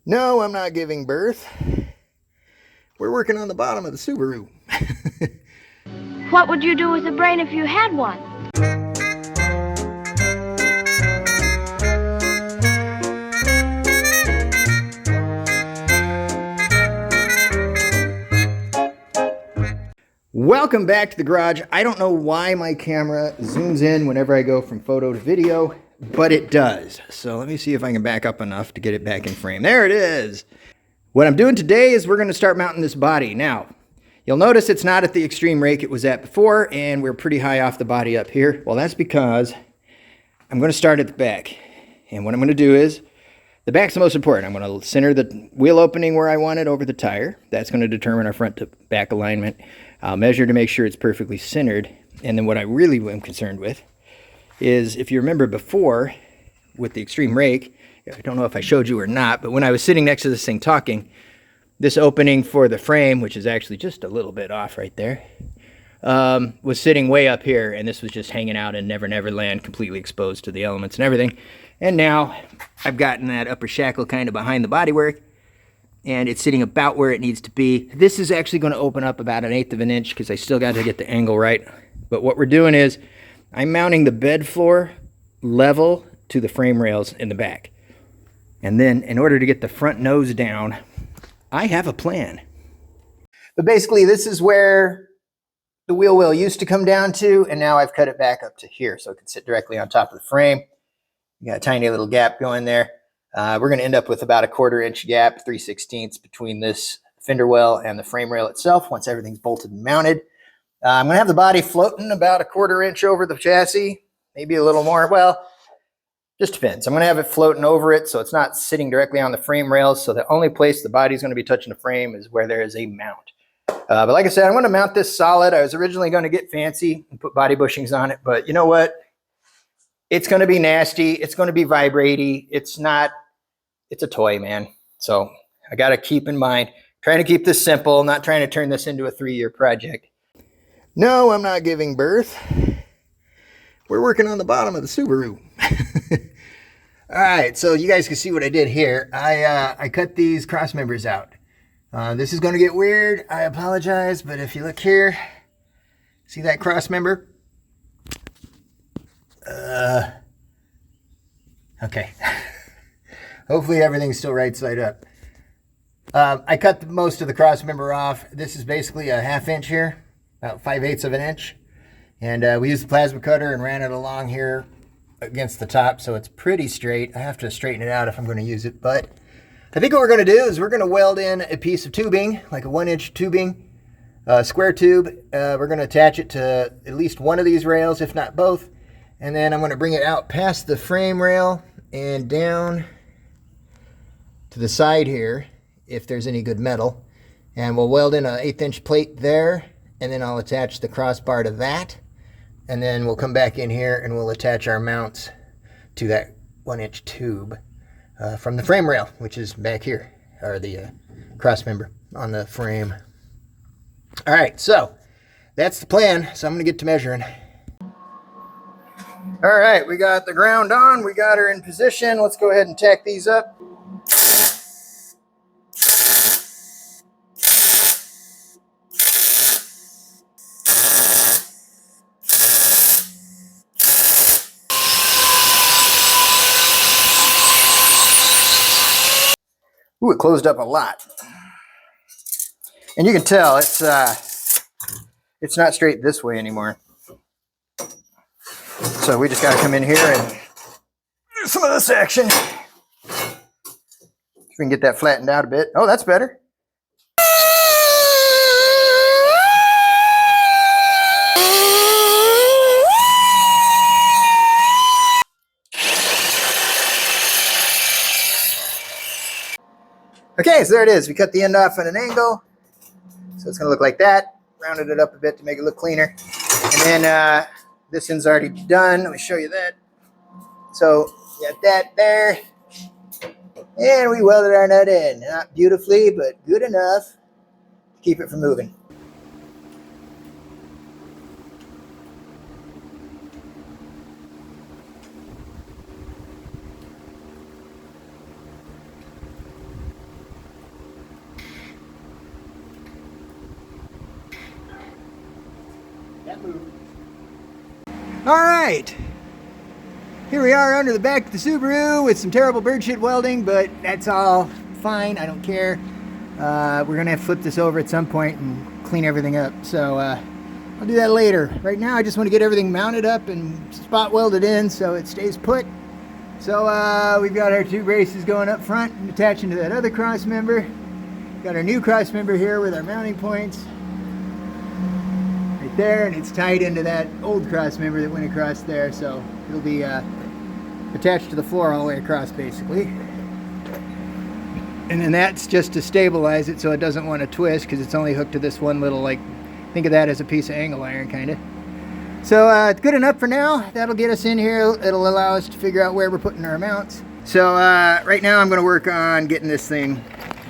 No, I'm not giving birth. We're working on the bottom of the Subaru. What would you do with a brain if you had one? Welcome back to the garage. I don't know why my camera zooms in whenever I go from photo to video, but it does. So let me see if I can back up enough to get it back in frame. There it is. What I'm doing today is we're going to start mounting this body. Now, you'll notice it's not at the extreme rake it was at before, and we're pretty high off the body up here. Well, that's because I'm going to start at the back. And what I'm going to do is, the back's the most important. I'm going to center the wheel opening where I want it over the tire. That's going to determine our front to back alignment. I'll measure to make sure it's perfectly centered. And then what I really am concerned with is, if you remember before with the extreme rake, I don't know if I showed you or not, but when I was sitting next to this thing talking, this opening for the frame, which is actually just a little bit off right there, was sitting way up here, and this was just hanging out in Never Never Land, completely exposed to the elements and everything. And now I've gotten that upper shackle kind of behind the bodywork, and it's sitting about where it needs to be. This is actually going to open up about 1/8 of an inch because I still got to get the angle right. But what we're doing is I'm mounting the bed floor level to the frame rails in the back. And then in order to get the front nose down, I have a plan. But basically this is where the wheel well used to come down to, and now I've cut it back up to here so it can sit directly on top of the frame. You got a tiny little gap going there. We're going to end up with about a 1/4 inch gap, 3/16 between this fender well and the frame rail itself once everything's bolted and mounted. I'm going to have the body floating about a 1/4 inch over the chassis, maybe a little more. Well, just depends. I'm going to have it floating over it so it's not sitting directly on the frame rails. So the only place the body's going to be touching the frame is where there is a mount. But like I said, I'm going to mount this solid. I was originally going to get fancy and put body bushings on it, but you know what? It's going to be nasty. It's going to be vibratey. It's a toy, man. So I got to keep in mind, trying to keep this simple, not trying to turn this into a 3-year project. No, I'm not giving birth. We're working on the bottom of the Subaru. All right, so you guys can see what I did here. I cut these cross members out. This is going to get weird. I apologize, but if you look here, see that cross member? Okay. Hopefully everything's still right side up. I cut most of the cross member off. This is basically a 1/2 inch here, about 5/8 of an inch. And we used the plasma cutter and ran it along here against the top, so it's pretty straight. I have to straighten it out if I'm going to use it, but I think what we're going to do is we're going to weld in a piece of tubing, like a 1-inch tubing, square tube. We're going to attach it to at least one of these rails, if not both. And then I'm going to bring it out past the frame rail and down to the side here, if there's any good metal. And we'll weld in an 1/8 inch plate there, and then I'll attach the crossbar to that. And then we'll come back in here and we'll attach our mounts to that 1-inch tube from the frame rail, which is back here, or the cross member on the frame. All right, so that's the plan. So I'm going to get to measuring. All right, we got the ground on. We got her in position. Let's go ahead and tack these up. Ooh, it closed up a lot. And you can tell it's not straight this way anymore. So we just got to come in here and do some of this action. If we can get that flattened out a bit. Oh, that's better. Okay, so there it is. We cut the end off at an angle. So it's going to look like that. Rounded it up a bit to make it look cleaner. And then this end's already done. Let me show you that. So we got that there. And we welded our nut in. Not beautifully, but good enough to keep it from moving. All right. Here we are under the back of the Subaru with some terrible bird shit welding, but that's all fine. I don't care. We're going to have to flip this over at some point and clean everything up. So I'll do that later. Right now I just want to get everything mounted up and spot welded in so it stays put. So we've got our 2 braces going up front and attaching to that other cross member. Got our new cross member here with our mounting points. Right there, and it's tied into that old cross member that went across there, so it'll be attached to the floor all the way across basically. And then that's just to stabilize it so it doesn't want to twist because it's only hooked to this one little, like, think of that as a piece of angle iron kind of. So it's good enough for now. That'll get us in here. It'll allow us to figure out where we're putting our mounts. So right now I'm going to work on getting this thing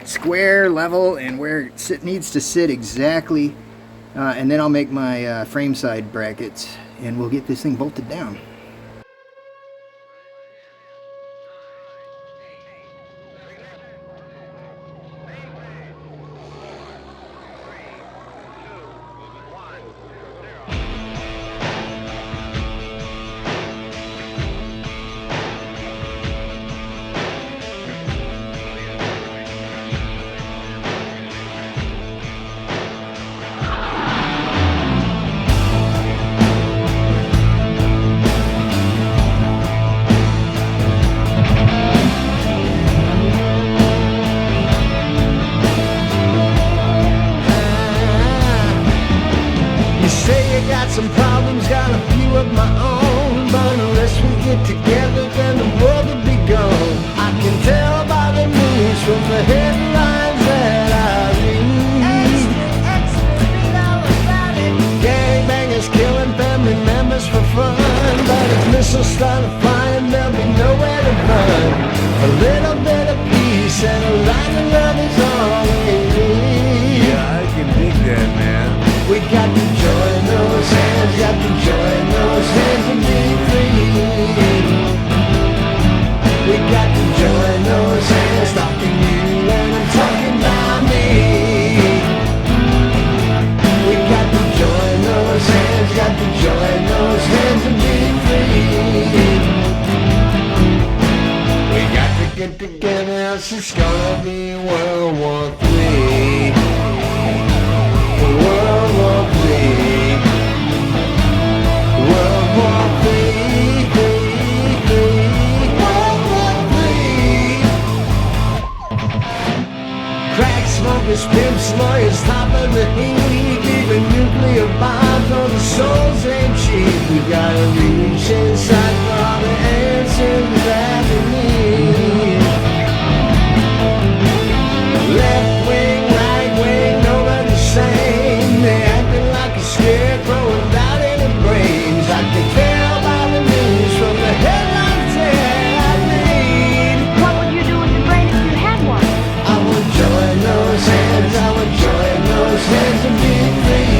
square, level, and where it needs to sit exactly. And then I'll make my frame side brackets and we'll get this thing bolted down. Some problems, got a few of my own, but unless we get together then the world will be gone. I can tell by the news from the headlines that I read. Gangbangers killing family members for fun, but if missiles start flying there'll be nowhere to run. A little bit of peace and a lot of love is all we need. Yeah, I can dig that, man. We got to join those hands, got to join those hands and be free. We got to join those hands, talking you and I'm talking about me. We got to join those hands, got to join those hands and be free. We got to get together, else it's gonna be World War III. World War III. World War III. World War III. Crack smokers, pimps, lawyers, top of the heap. Even nuclear bombs, though the souls ain't cheap. We gotta reach inside for all the answers that we need. Left wing, right wing, nobody's sane. They acting like a scarecrow without any brains. I can tell by the news from the headlines that I read. What would you do with the brain if you had one? I would join those hands, I would join those hands and be free.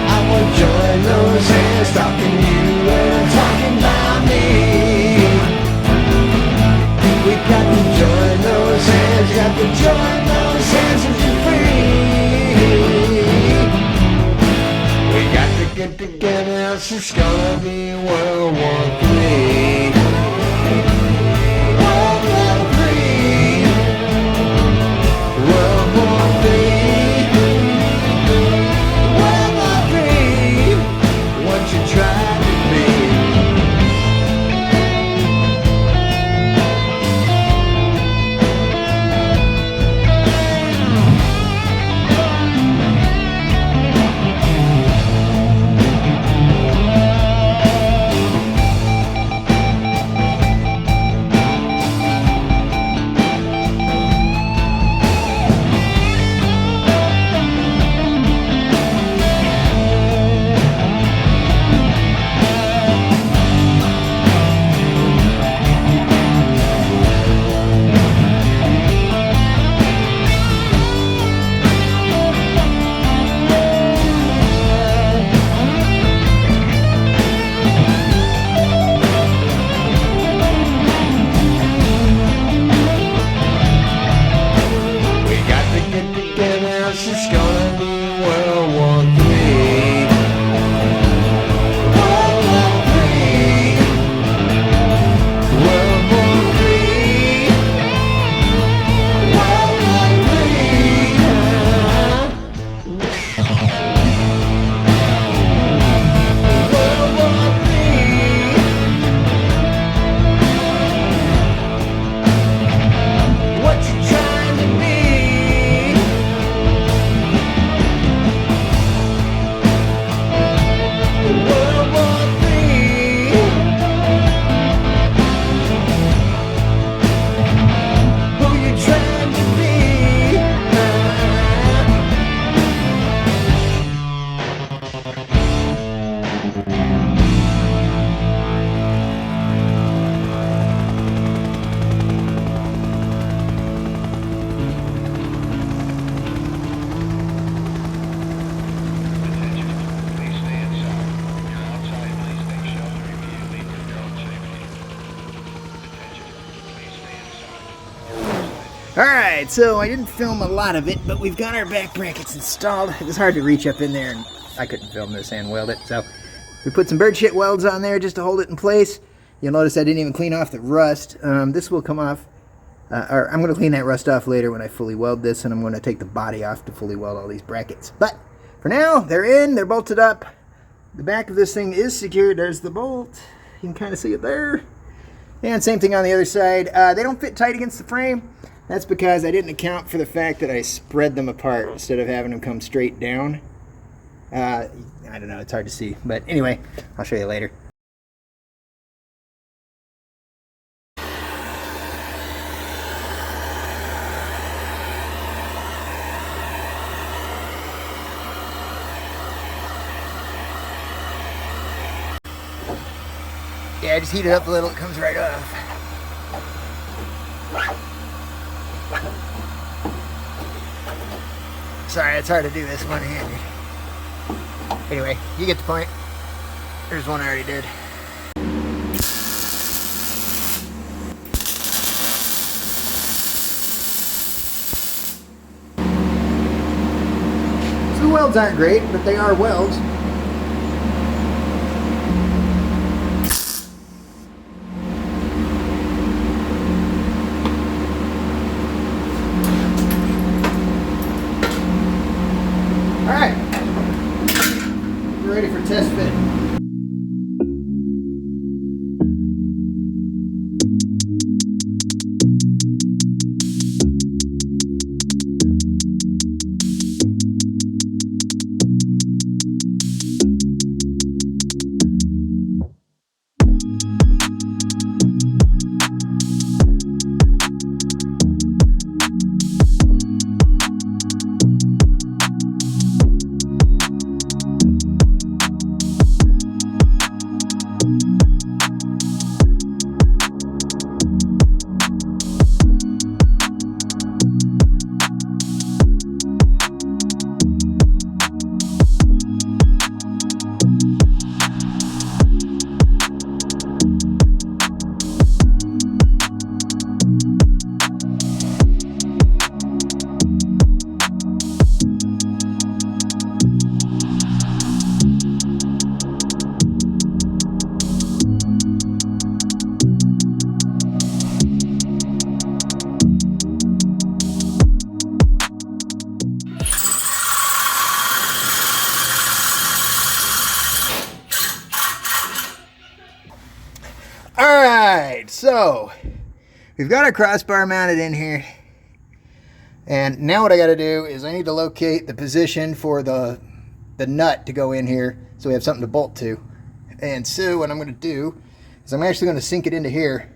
I would join those hands, talking you and talking about me. Alright, so I didn't film a lot of it, but we've got our back brackets installed. It was hard to reach up in there, and I couldn't film this and weld it, so we put some bird shit welds on there just to hold it in place. You'll notice I didn't even clean off the rust. This will come off, or I'm going to clean that rust off later when I fully weld this, and I'm going to take the body off to fully weld all these brackets. But for now, they're in, they're bolted up. The back of this thing is secured. There's the bolt. You can kind of see it there. And same thing on the other side. They don't fit tight against the frame. That's because I didn't account for the fact that I spread them apart instead of having them come straight down. I don't know, it's hard to see. But anyway, I'll show you later. Yeah, just heat it up a little, it comes right off. Sorry, it's hard to do this one-handed. Anyway, you get the point. There's one I already did. So the welds aren't great, but they are welds. Alright, we're ready for test fit. Alright, so we've got our crossbar mounted in here. And now what I got to do is I need to locate the position for the nut to go in here so we have something to bolt to. And so what I'm going to do is I'm actually going to sink it into here,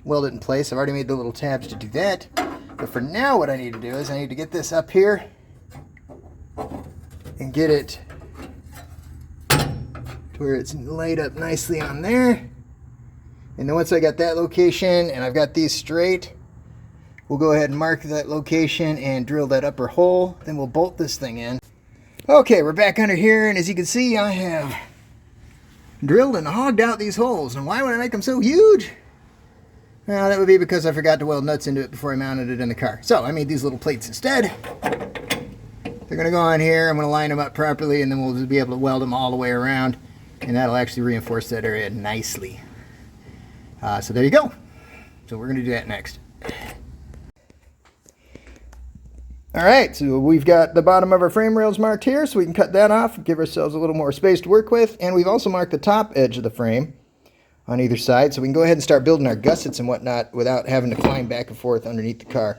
weld it in place. I've already made the little tabs to do that. But for now what I need to do is I need to get this up here and get it to where it's laid up nicely on there. And then once I got that location and I've got these straight, we'll go ahead and mark that location and drill that upper hole. Then we'll bolt this thing in. Okay, we're back under here, and as you can see, I have drilled and hogged out these holes. And why would I make them so huge? Well, that would be because I forgot to weld nuts into it before I mounted it in the car. So I made these little plates instead. They're going to go on here. I'm going to line them up properly, and then we'll just be able to weld them all the way around. And that'll actually reinforce that area nicely. So there you go. So we're going to do that next. Alright, so we've got the bottom of our frame rails marked here, so we can cut that off, give ourselves a little more space to work with. And we've also marked the top edge of the frame on either side, so we can go ahead and start building our gussets and whatnot without having to climb back and forth underneath the car.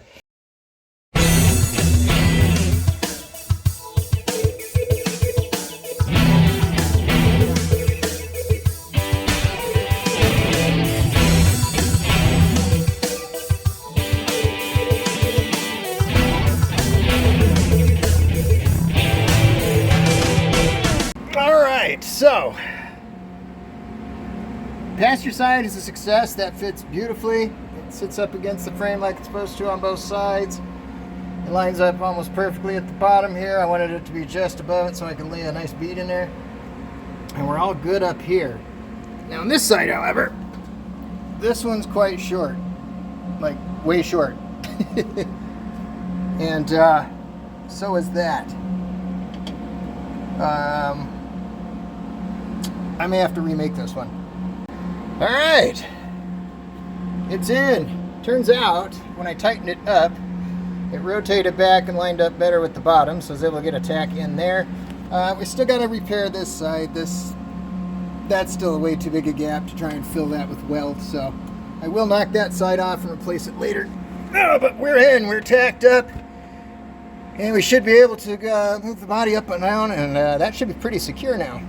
So, passenger side is a success. That fits beautifully. It sits up against the frame like it's supposed to on both sides. It lines up almost perfectly at the bottom here. I wanted it to be just above it so I could lay a nice bead in there. And we're all good up here. Now on this side, however, this one's quite short. Like, way short. And so is that. I may have to remake this one. All right, it's in. Turns out when I tightened it up, it rotated back and lined up better with the bottom, so I was able to get a tack in there. We still got to repair this side. That's still a way too big a gap to try and fill that with weld, so I will knock that side off and replace it later. Oh, but we're in, we're tacked up, and we should be able to move the body up and down, and that should be pretty secure now.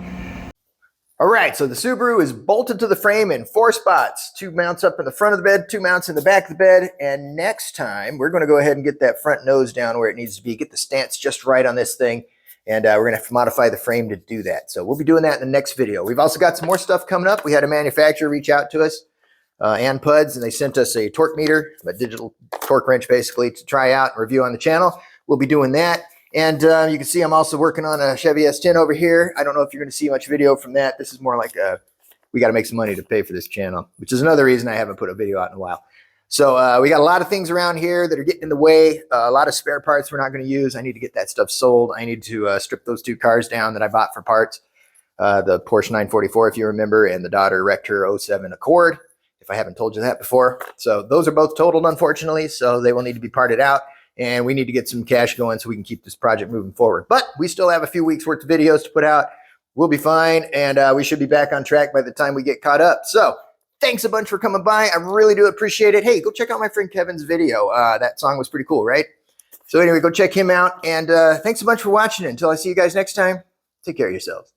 All right, so the Subaru is bolted to the frame in 4 spots. 2 mounts up in the front of the bed, 2 mounts in the back of the bed, and next time we're going to go ahead and get that front nose down where it needs to be, get the stance just right on this thing, and we're going to have to modify the frame to do that. So we'll be doing that in the next video. We've also got some more stuff coming up. We had a manufacturer reach out to us, and Puds, and they sent us a torque meter, a digital torque wrench basically, to try out and review on the channel. We'll be doing that. And you can see I'm also working on a Chevy S10 over here. I don't know if you're going to see much video from that. This is more like we got to make some money to pay for this channel, which is another reason I haven't put a video out in a while. So we got a lot of things around here that are getting in the way. A lot of spare parts we're not going to use. I need to get that stuff sold. I need to strip those 2 cars down that I bought for parts. The Porsche 944, if you remember, and the daughter wrecked her 07 Accord, if I haven't told you that before. So those are both totaled, unfortunately, so they will need to be parted out. And we need to get some cash going so we can keep this project moving forward. But we still have a few weeks worth of videos to put out. We'll be fine, and we should be back on track by the time we get caught up. So thanks a bunch for coming by. I really do appreciate it. Hey, go check out my friend Kevin's video. That song was pretty cool, right? So anyway, go check him out. And thanks a bunch for watching. Until I see you guys next time, take care of yourselves.